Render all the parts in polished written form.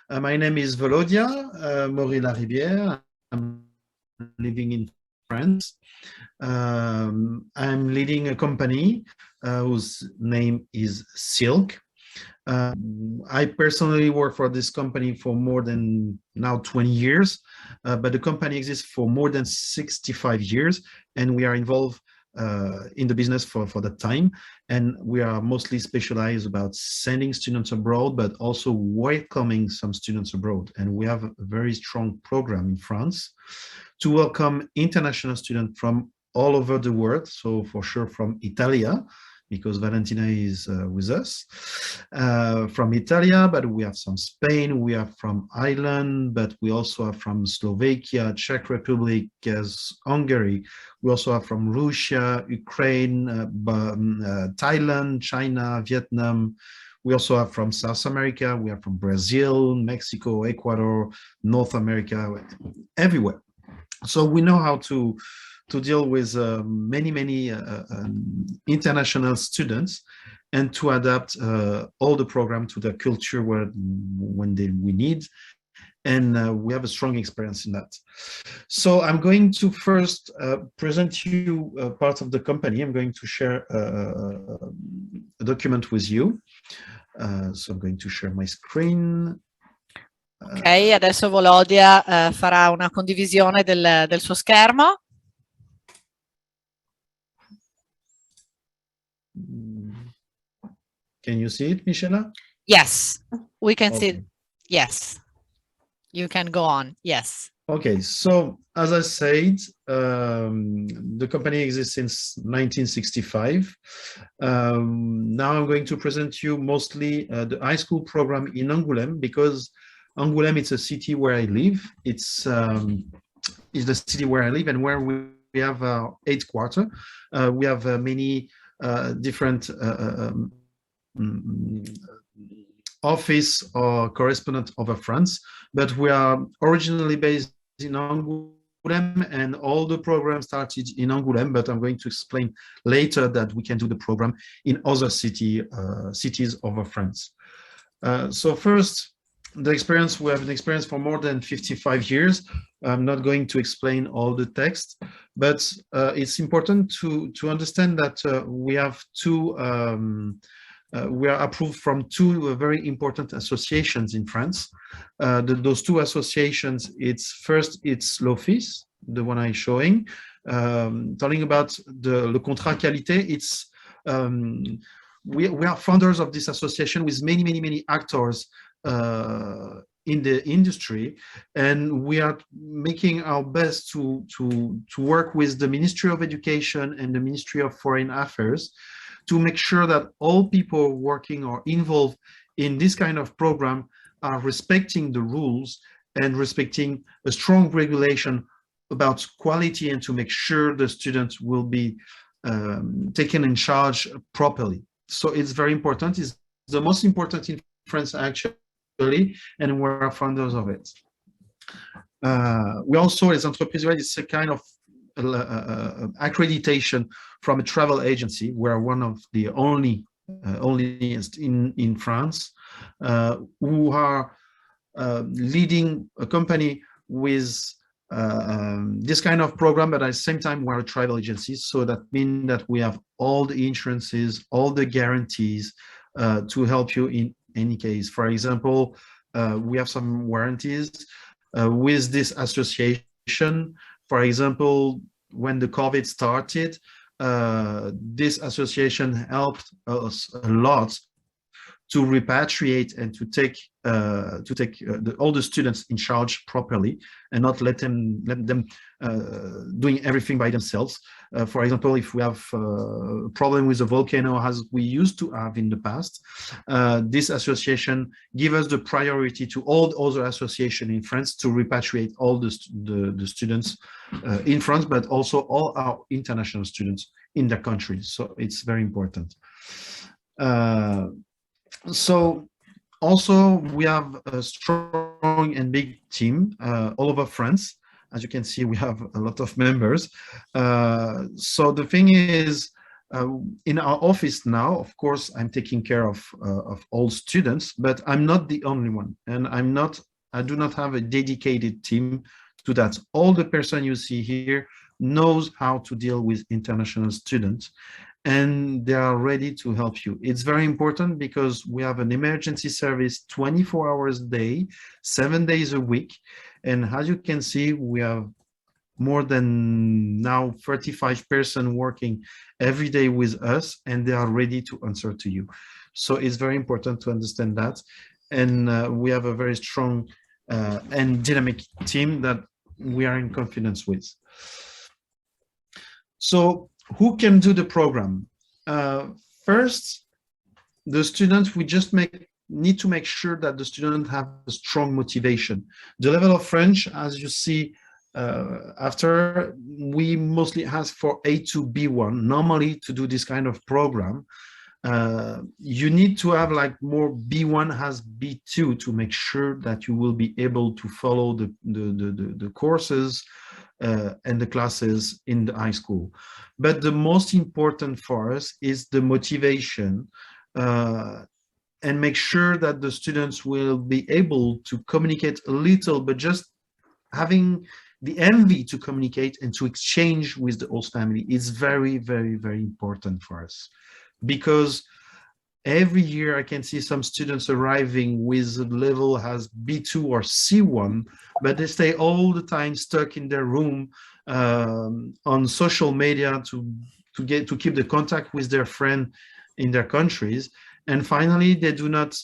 My name is Volodia, Maury-la-Rivière. I'm living in France. I'm leading a company whose name is Silk. I personally work for this company for more than now 20 years, but the company exists for more than 65 years, and we are involved in the business for that time. And we are mostly specialized about sending students abroad, but also welcoming some students abroad. And we have a very strong program in France to welcome international students from all over the world. So for sure from Italia, because Valentina is with us, from Italia, but we have some Spain, we have from Ireland, but we also have from Slovakia, Czech Republic, Hungary. We also have from Russia, Ukraine, Thailand, China, Vietnam. We also have from South America, we have from Brazil, Mexico, Ecuador, North America, everywhere. So we know how to deal with many international students and to adapt all the program to the culture when we need. And we have a strong experience in that. So I'm going to first present you part of the company. I'm going to share a document with you. So I'm going to share my screen. Ok, adesso Volodia farà una condivisione del suo schermo. Can you see it, Michela? Yes, we can see it. Yes, you can go on. Yes. Okay, so as I said, the company exists since 1965. Now I'm going to present you mostly the high school program in Angoulême, because Angoulême is a city where I live. It's the city where I live and where we have our headquarters. We have many different office or correspondent over France, but we are originally based in Angoulême, and all the programs started in Angoulême, but I'm going to explain later that we can do the program in other cities over France. So first, the experience, we have an experience for more than 55 years. I'm not going to explain all the text, but it's important to understand that we have we are approved from two very important associations in France. Those two associations, it's l'Office, the one I'm showing, talking about le contrat qualité. It's we are founders of this association with many actors in the industry, and we are making our best to work with the Ministry of Education and the Ministry of Foreign Affairs to make sure that all people working or involved in this kind of program are respecting the rules and respecting a strong regulation about quality, and to make sure the students will be taken in charge properly. So it's very important. It's the most important in France, actually, and we're founders of it. We also, as Entreprise, it's a kind of accreditation from a travel agency. We're one of the only in France who are leading a company with this kind of program, but at the same time we're a travel agency, so that means that we have all the insurances, all the guarantees to help you in any case. For example, we have some warranties with this association. For example, when the COVID started, this association helped us a lot to repatriate and to take all the students in charge properly, and not let them doing everything by themselves. For example, if we have a problem with a volcano, as we used to have in the past, this association give us the priority to all other associations in France to repatriate all the students in France, but also all our international students in the country. So it's very important. So also we have a strong and big team all over France. As you can see, we have a lot of members. So the thing is, In our office now, of course, I'm taking care of all students, but I'm not the only one, and I do not have a dedicated team to that. All the person you see here knows how to deal with international students, and they are ready to help you. It's very important because we have an emergency service 24 hours a day, 7 days a week. And as you can see, we have more than now 35 person working every day with us, and they are ready to answer to you. So it's very important to understand that. And we have a very strong and dynamic team that we are in confidence with. So who can do the program? First, the students, we just need to make sure that the student have a strong motivation. The level of French, as you see after, we mostly ask for A2 B1 normally to do this kind of program. You need to have like more B1 has B2 to make sure that you will be able to follow the courses and the classes in the high school. But the most important for us is the motivation and make sure that the students will be able to communicate a little, but just having the envy to communicate and to exchange with the host family is very, very, very important for us. Because every year I can see some students arriving with a level as B2 or C1, but they stay all the time stuck in their room on social media to keep the contact with their friend in their countries. And finally, they do not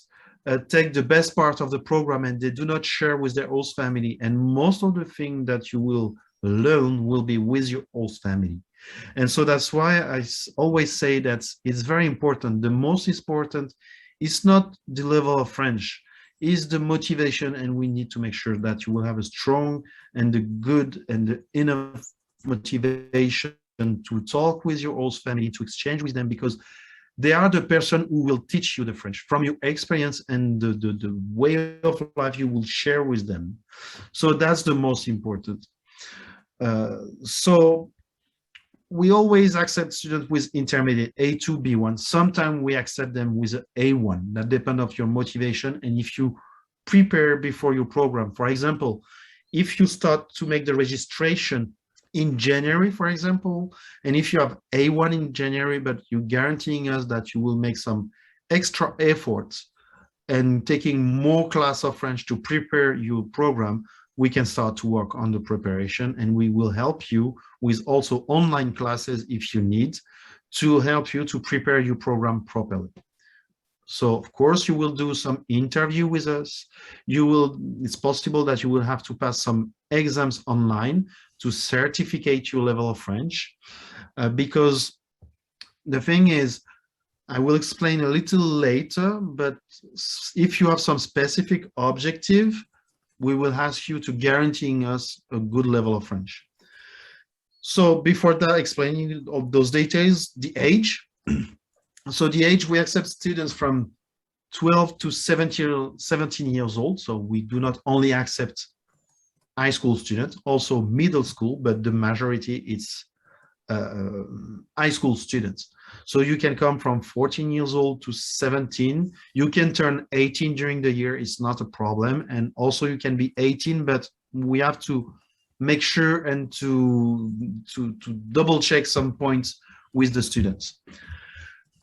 take the best part of the program, and they do not share with their host family. And most of the things that you will learn will be with your host family. And so that's why I always say that it's very important. The most important is not the level of French, is the motivation, and we need to make sure that you will have a strong and the good and the enough motivation to talk with your host family, to exchange with them, because they are the person who will teach you the French from your experience and the way of life you will share with them. So that's the most important. So we always accept students with intermediate A2, B1. Sometimes we accept them with an A1. That depends on your motivation and if you prepare before your program. For example, if you start to make the registration in January, for example, and if you have A1 in January, but you're guaranteeing us that you will make some extra efforts and taking more class of French to prepare your program, we can start to work on the preparation, and we will help you with also online classes if you need to help you to prepare your program properly. So of course you will do some interview with us. It's possible that you will have to pass some exams online to certificate your level of French, because the thing is, I will explain a little later, but if you have some specific objective, we will ask you to guaranteeing us a good level of French. So before that, explaining all those details, the age. So the age, we accept students from 12 to 17 years old. So we do not only accept high school students, also middle school, but the majority is high school students. So you can come from 14 years old to 17. You can turn 18 during the year. It's not a problem. And also you can be 18, but we have to make sure and to double check some points with the students.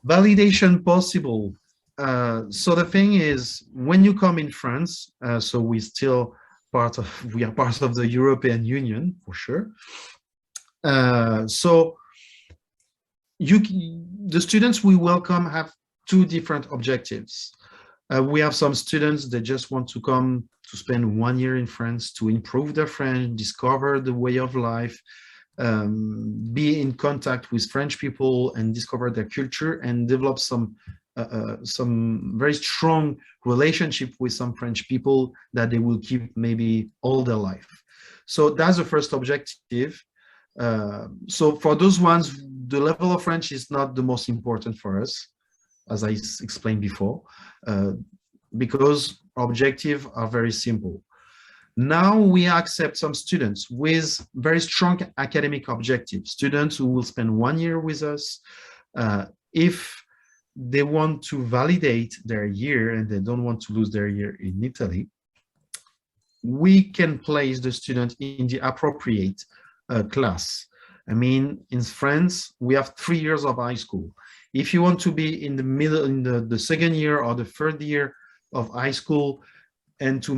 Validation possible. So the thing is, when you come in France, so we are part of the European Union for sure. So the students we welcome have two different objectives. We have some students that just want to come to spend 1 year in France to improve their French, discover the way of life, be in contact with French people and discover their culture and develop some very strong relationship with some French people that they will keep maybe all their life. So that's the first objective. So for those ones, the level of French is not the most important for us, as I explained before, because objectives are very simple. Now we accept some students with very strong academic objectives, students who will spend 1 year with us, If they want to validate their year and they don't want to lose their year in Italy, we can place the student in the appropriate class. I mean, in France, we have 3 years of high school. If you want to be in the middle, in the second year or the third year of high school, and to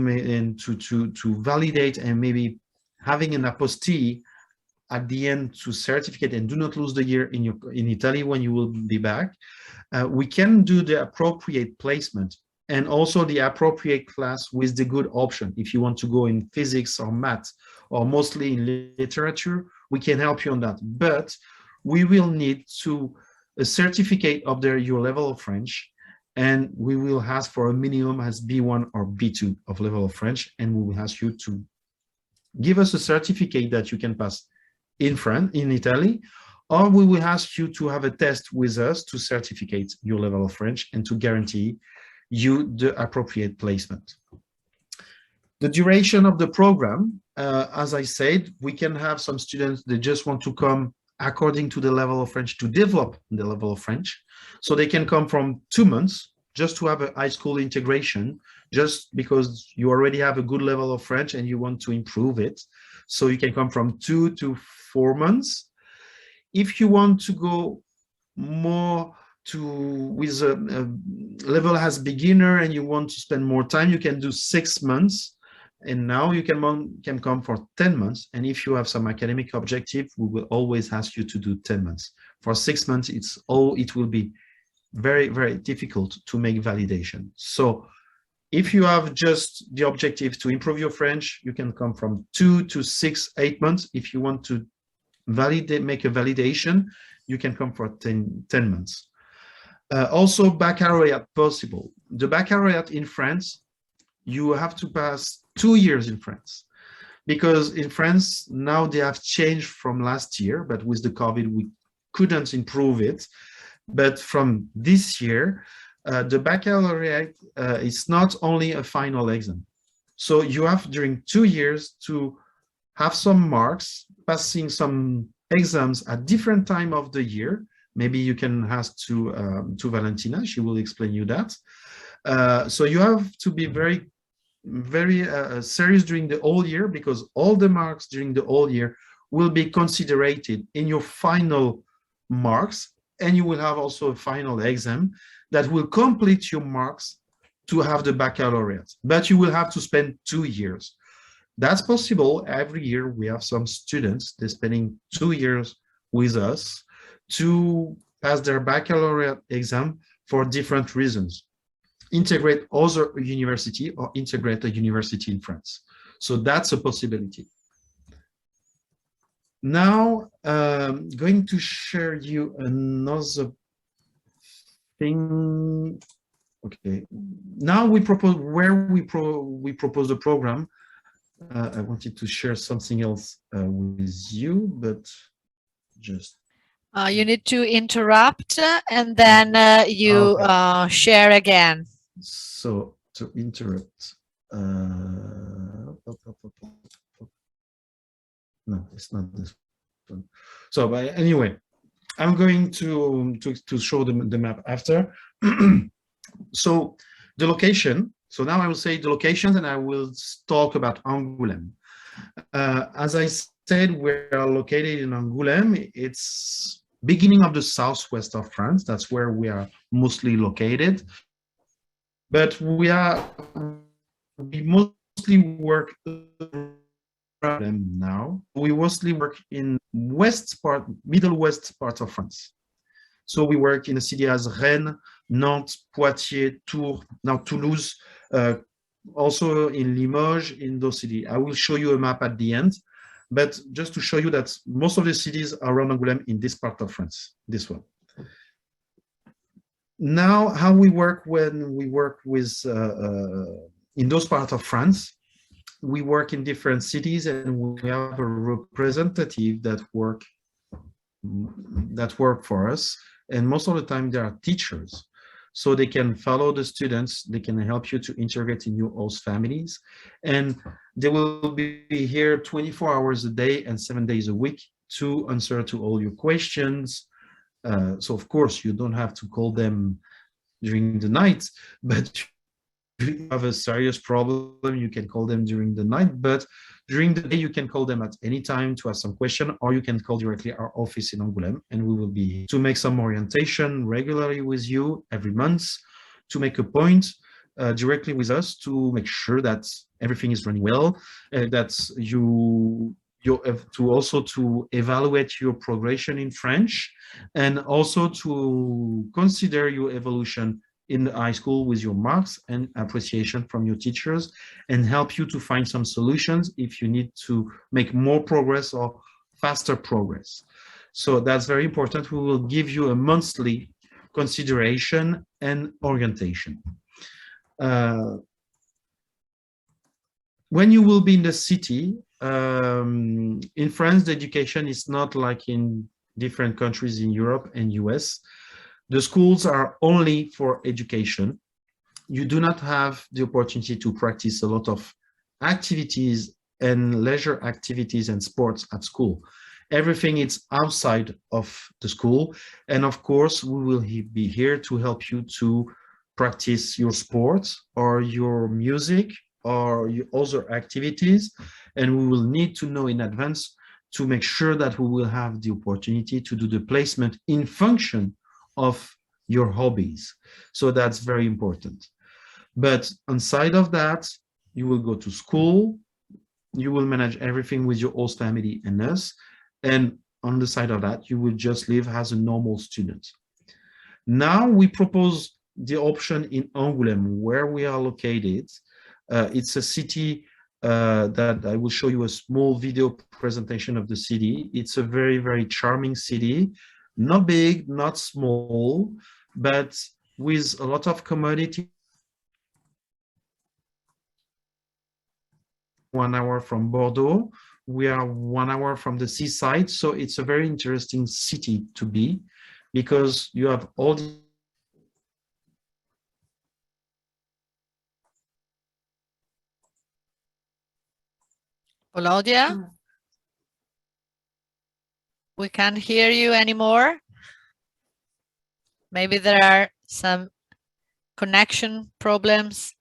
validate and maybe having an apostille at the end to certificate and do not lose the year in Italy when you will be back, we can do the appropriate placement and also the appropriate class with the good option. If you want to go in physics or math or mostly in literature, we can help you on that. But we will need a certificate of your level of French, and we will ask for a minimum as B1 or B2 of level of French, and we will ask you to give us a certificate that you can pass in France, in Italy, or we will ask you to have a test with us to certificate your level of French and to guarantee you the appropriate placement. The duration of the program, as I said, we can have some students that just want to come according to the level of French to develop the level of French. So they can come from 2 months just to have a high school integration, just because you already have a good level of French and you want to improve it. So you can come from 2 to 4 months. If you want to go more with a level as beginner and you want to spend more time, you can do 6 months. And now you can come for 10 months. And if you have some academic objective, we will always ask you to do 10 months. For 6 months, it will be very, very difficult to make validation. So if you have just the objective to improve your French, you can come from 2 to 6, 8 months. If you want to make a validation, you can come for 10 months. Also, baccalaureate possible. The baccalaureate in France, you have to pass 2 years in France, because in France now they have changed from last year, but with the COVID we couldn't improve it. But from this year, the baccalaureate is not only a final exam. So you have during 2 years to have some marks, passing some exams at different time of the year. Maybe you can ask to Valentina, she will explain you that. So you have to be very serious during the whole year, because all the marks during the whole year will be considered in your final marks, and you will have also a final exam that will complete your marks to have the baccalaureate. But you will have to spend 2 years. That's possible. Every year we have some students, they're spending 2 years with us to pass their baccalaureate exam for different reasons. Integrate other university or integrate a university in France. So that's a possibility. Now, going to share you another thing. Okay. Now we propose we propose the program. I wanted to share something else with you, but just. You need to interrupt and then you share again. So to interrupt. No, it's not this one. So, but anyway, I'm going to show the map after. So the location. So now I will say the locations, and I will talk about Angoulême. As I said, we are located in Angoulême. It's beginning of the southwest of France. That's where we are mostly located. But we mostly work now. We mostly work in middle west part of France. So we work in a city as Rennes, Nantes, Poitiers, Tours, now Toulouse, also in Limoges, in those cities. I will show you a map at the end, but just to show you that most of the cities around Angoulême in this part of France, this one. Now, how we work when we work with in those parts of France, we work in different cities, and we have a representative that work for us. And most of the time, there are teachers, so they can follow the students. They can help you to integrate in your host families, and they will be here 24 hours a day and 7 days a week to answer to all your questions, So of course, you don't have to call them during the night, but if you have a serious problem, you can call them during the night, but during the day, you can call them at any time to ask some question, or you can call directly our office in Angoulême, and we will be to make some orientation regularly with you every month, to make a point directly with us to make sure that everything is running well, that you have to also to evaluate your progression in French, and also to consider your evolution in the high school with your marks and appreciation from your teachers, and help you to find some solutions if you need to make more progress or faster progress. So that's very important. We will give you a monthly consideration and orientation. When you will be in the city, in France, the education is not like in different countries in Europe and US. The schools are only for education. You do not have the opportunity to practice a lot of activities and leisure activities and sports at school. Everything is outside of the school. And of course, we will be here to help you to practice your sports or your music or your other activities. And we will need to know in advance to make sure that we will have the opportunity to do the placement in function of your hobbies. So that's very important. But inside of that, you will go to school, you will manage everything with your host family and us, and on the side of that, you will just live as a normal student. Now we propose the option in Angoulême, where we are located. It's a city that I will show you a small video presentation of the city. It's a very, very charming city, not big, not small, but with a lot of commodity. 1 hour from Bordeaux. We are 1 hour from the seaside. So it's a very interesting city to be, because you have all the Volodia, we can't hear you anymore. Maybe there are some connection problems.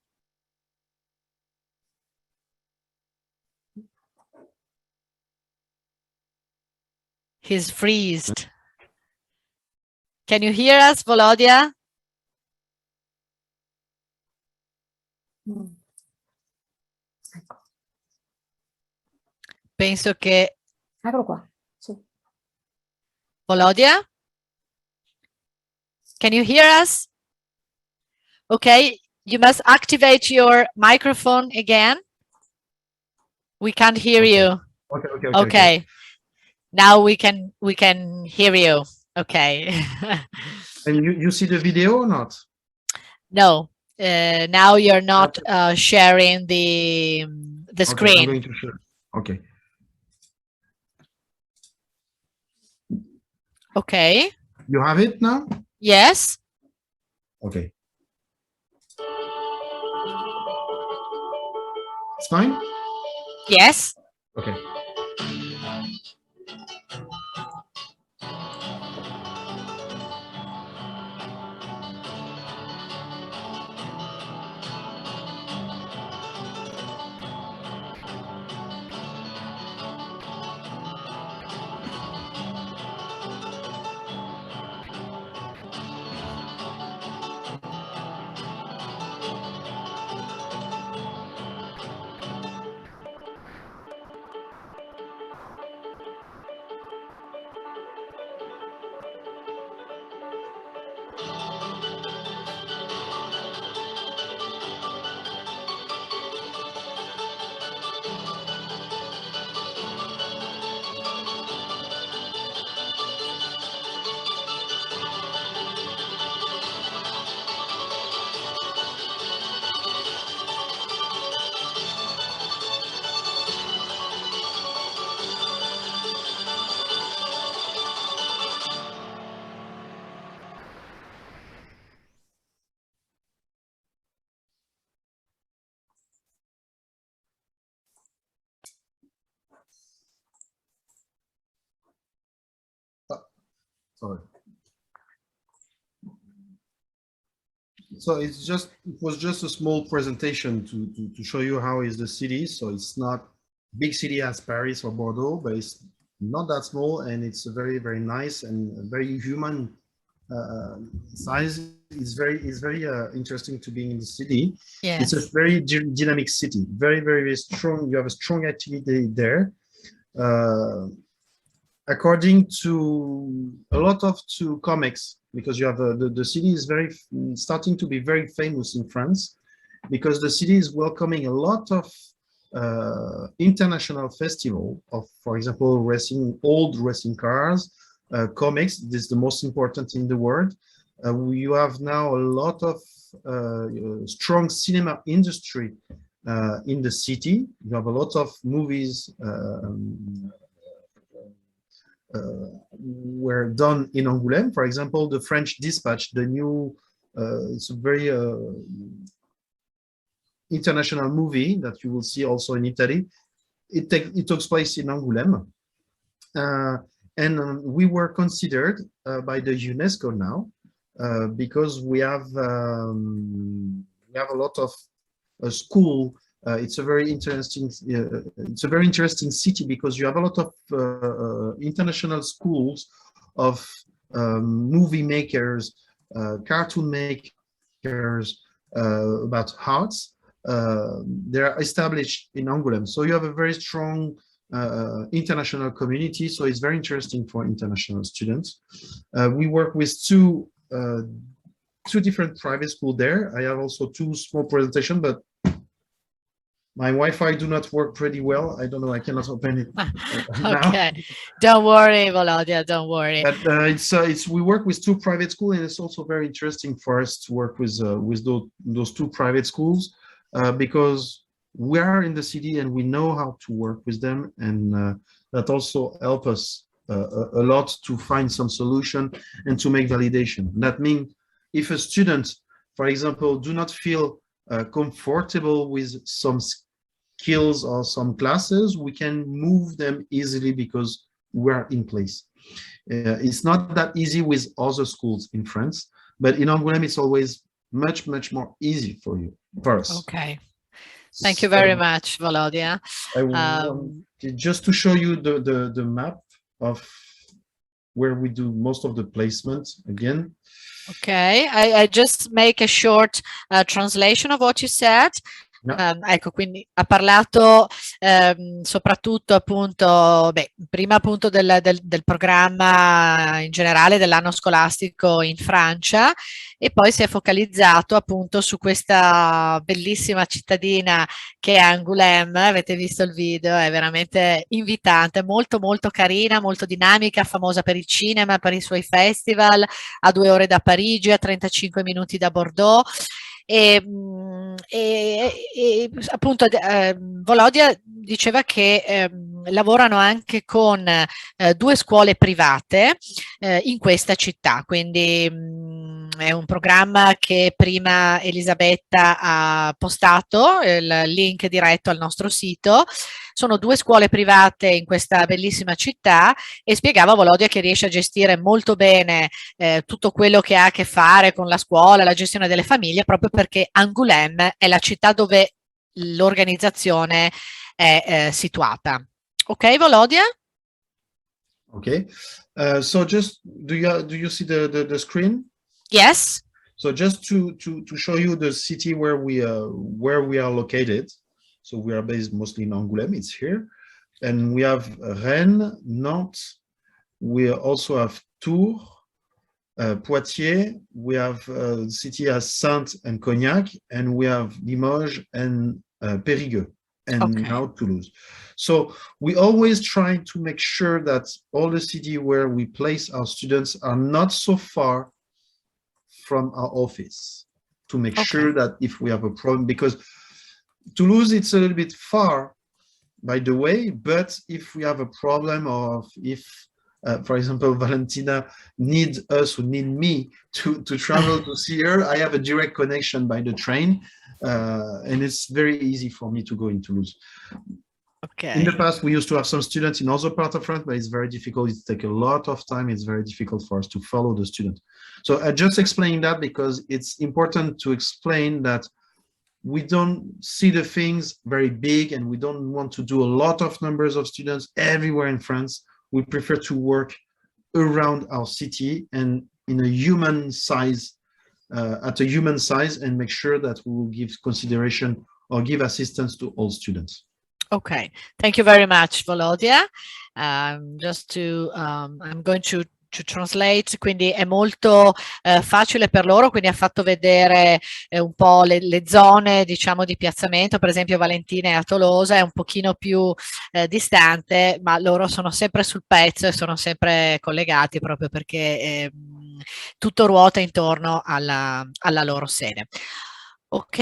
He's freezed. Can you hear us, Volodia? Penso che... Eccolo qua. Sì. Volodia? Can you hear us? Okay, you must activate your microphone again. We can't hear you. Okay. Now we can hear you. Okay. And you see the video or not? No. Now you're not sharing the screen. Okay, I'm going to share. Okay. Okay. You have it now? Yes. Okay. It's fine? Yes. Okay. Sorry. So it was just a small presentation to show you how is the city. So it's not big city as Paris or Bordeaux, but it's not that small, and it's a very, very nice and very human size. It's very interesting to be in the city. Yes. It's a very dynamic city, very, very strong. You have a strong activity there. According to a lot of comics, because you have the city is very starting to be very famous in France, because the city is welcoming a lot of international festival of, for example, old racing cars, comics. This is the most important in the world. You have now a lot of strong cinema industry in the city. You have a lot of movies were done in Angoulême. For example, the French Dispatch, the new, it's a very international movie that you will see also in Italy. It takes place in Angoulême. And we were considered by the UNESCO now because we have a lot of school. It's a very interesting city because you have a lot of international schools of movie makers, cartoon makers, about arts. They're established in Angoulême, so you have a very strong international community. So it's very interesting for international students. We work with two different private schools there. I have also two small presentations, but my Wi-Fi do not work pretty well. I don't know. I cannot open it Okay, now. Don't worry, Volodia. Don't worry. But we work with two private schools, and it's also very interesting for us to work with those two private schools because we are in the city and we know how to work with them, and that also help us a lot to find some solution and to make validation. That means if a student, for example, do not feel comfortable with some skills or some classes, we can move them easily because we're in place. It's not that easy with other schools in France, but in Angoulême it's always much more easy for us. Okay. Thank you very much, Volodia. Just to show you the map of where we do most of the placements again. Okay, I just make a short translation of what you said. Ecco, quindi ha parlato soprattutto appunto, prima appunto del programma in generale dell'anno scolastico in Francia, e poi si è focalizzato appunto su questa bellissima cittadina che è Angoulême. Avete visto il video, è veramente invitante, molto carina, molto dinamica, famosa per il cinema, per i suoi festival, a 2 ore da Parigi, a 35 minuti da Bordeaux. E appunto Volodia diceva che lavorano anche con 2 scuole private in questa città, quindi è un programma che prima Elisabetta ha postato, il link diretto al nostro sito. Sono 2 scuole private in questa bellissima città, e spiegava Volodia che riesce a gestire molto bene tutto quello che ha a che fare con la scuola, la gestione delle famiglie, proprio perché Angoulême è la città dove l'organizzazione è situata. Ok, Volodia? Okay, so just do you see the screen? Yes. So just to show you the city where we are located. So we are based mostly in Angoulême. It's here, and we have Rennes, Nantes. We also have Tours, Poitiers. We have city as Saintes and Cognac, and we have Limoges and Périgueux, and now Toulouse. So we always try to make sure that all the city where we place our students are not so far from our office, to make sure that if we have a problem, because Toulouse, it's a little bit far, by the way, but if we have a problem, or if, for example, Valentina needs us, or need me to travel to see her, I have a direct connection by the train, and it's very easy for me to go in Toulouse. In the past, we used to have some students in other parts of France, but it's very difficult. It takes a lot of time. It's very difficult for us to follow the student. So I just explained that because it's important to explain that we don't see the things very big and we don't want to do a lot of numbers of students everywhere in France. We prefer to work around our city and in a human size, at a human size, and make sure that we will give consideration or give assistance to all students. Okay, thank you very much, Volodia. I'm going to translate, quindi è molto facile per loro, quindi ha fatto vedere un po' le zone, diciamo, di piazzamento. Per esempio Valentina è a Tolosa, è un pochino più distante, ma loro sono sempre sul pezzo e sono sempre collegati proprio perché tutto ruota intorno alla loro sede. Ok,